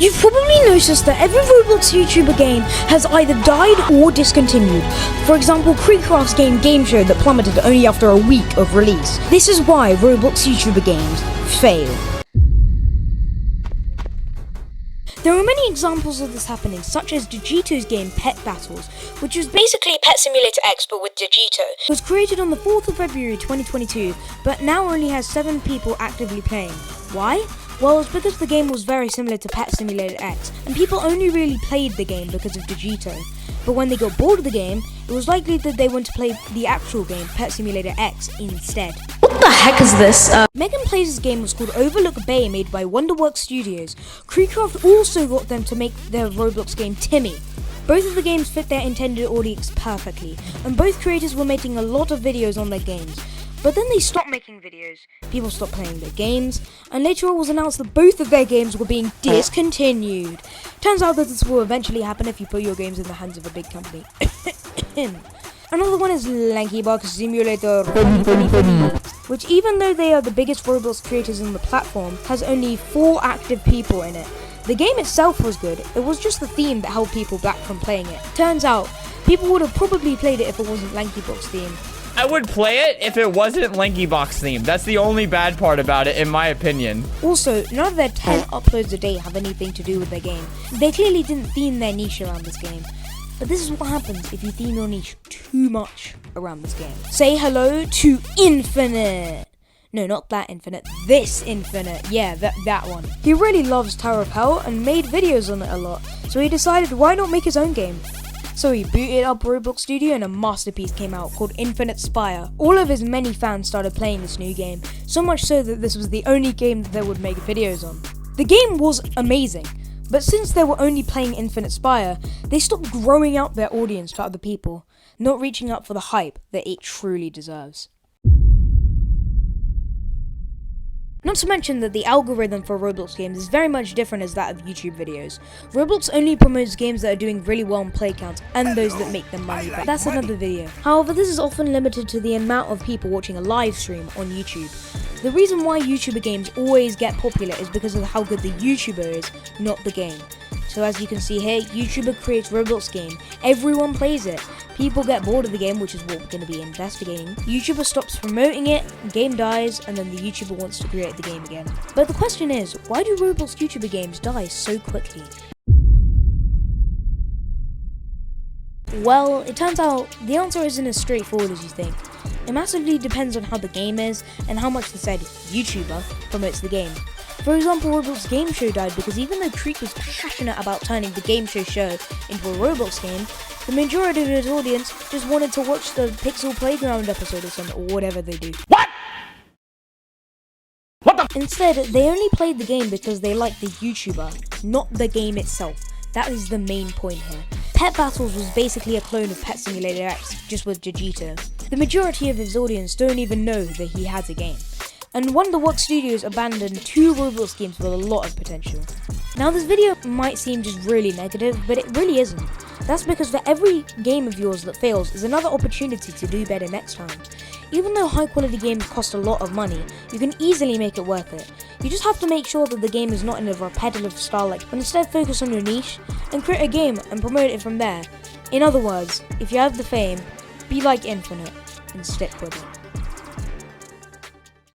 You've probably noticed that every Roblox YouTuber game has either died or discontinued. For example, Creekcraft's game Show that plummeted only after a week of release. This is why Roblox YouTuber games fail. There are many examples of this happening, such as Digito's game Pet Battles, which was basically Pet Simulator X but with Digito. It was created on the 4th of February 2022, but now only has 7 people actively playing. Why? Well, it's because the game was very similar to Pet Simulator X, and people only really played the game because of Digito. But when they got bored of the game, it was likely that they went to play the actual game, Pet Simulator X, instead. What the heck is this? Megan Plays' game was called Overlook Bay, made by Wonderworks Studios. Creekcraft also got them to make their Roblox game Timmy. Both of the games fit their intended audience perfectly, and both creators were making a lot of videos on their games. But then they stopped making videos, people stopped playing their games, and later it was announced that both of their games were being discontinued. Turns out that this will eventually happen if you put your games in the hands of a big company. Another one is LankyBox Simulator, which, even though they are the biggest Roblox creators on the platform, has only 4 active people in it. The game itself was good, it was just the theme that held people back from playing it. Turns out, people would have probably played it if it wasn't LankyBox theme. I would play it if it wasn't LankyBox themed. That's the only bad part about it, in my opinion. Also, none of their 10 uploads a day have anything to do with their game. They clearly didn't theme their niche around this game. But this is what happens if you theme your niche too much around this game. Say hello to Infinite. No, not that Infinite, this Infinite. Yeah, that one. He really loves Tower of Hell and made videos on it a lot. So he decided, why not make his own game? So he booted up Roblox Studio and a masterpiece came out called Infinite Spire. All of his many fans started playing this new game, so much so that this was the only game that they would make videos on. The game was amazing, but since they were only playing Infinite Spire, they stopped growing out their audience to other people, not reaching up for the hype that it truly deserves. Not to mention that the algorithm for Roblox games is very much different as that of YouTube videos. Roblox only promotes games that are doing really well on play counts and those that make them money back. That's another video. However, this is often limited to the amount of people watching a live stream on YouTube. The reason why YouTuber games always get popular is because of how good the YouTuber is, not the game. So as you can see here, YouTuber creates Roblox game, everyone plays it. People get bored of the game, which is what we're going to be investigating. YouTuber stops promoting it, game dies, and then the YouTuber wants to create the game again. But the question is, why do Roblox YouTuber games die so quickly? Well, it turns out the answer isn't as straightforward as you think. It massively depends on how the game is and how much the said YouTuber promotes the game. For example, Roblox Game Show died because even though Creek was passionate about turning the Game Show into a Roblox game, the majority of his audience just wanted to watch the Pixel Playground episode or something, or whatever they do. What? What the? Instead, they only played the game because they liked the YouTuber, not the game itself. That is the main point here. Pet Battles was basically a clone of Pet Simulator X, just with Digito. The majority of his audience don't even know that he has a game. And Wonderworks Studios abandoned 2 Roblox games with a lot of potential. Now this video might seem just really negative, but it really isn't. That's because for every game of yours that fails is another opportunity to do better next time. Even though high quality games cost a lot of money, you can easily make it worth it. You just have to make sure that the game is not in a repetitive style, but instead focus on your niche and create a game and promote it from there. In other words, if you have the fame, be like Infinite and stick with it.